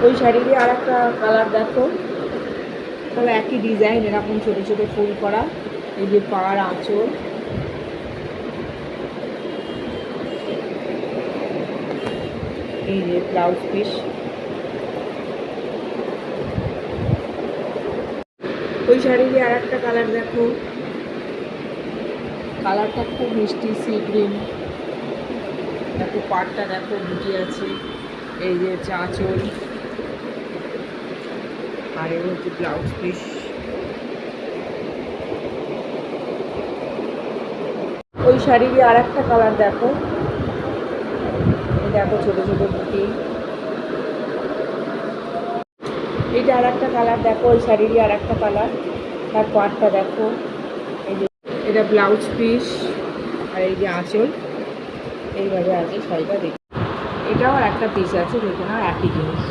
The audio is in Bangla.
ওই শাড়িরই আর একটা কালার দেখো, তবে একই ডিজাইন, এরকম ছোটো ছোটো ফুল করা। এই যে পাড় আঁচল, এই যে ব্লাউজ পিস। ওই শাড়িরই আর একটা কালার দেখো, কালারটা খুব মিষ্টি সি গ্রিন। দেখো পাড়টা দেখো বুটি আছে, এই যে আঁচল, আর এর হচ্ছে ব্লাউজ পিস। ওই শাড়িরই আর একটা কালার দেখো, দেখো ছোটো ছোটো বুটি। এইটা আর একটা কালার দেখো, ওই শাড়িরই আর একটা কালার, তার পাড়টা দেখো, এই যে এটা ব্লাউজ পিস, আর এই যে আঁচল। এইভাবে আছে শাড়িটা দেখি। এটাও আর একটা পিস আছে, দেখে নাও একই জিনিস।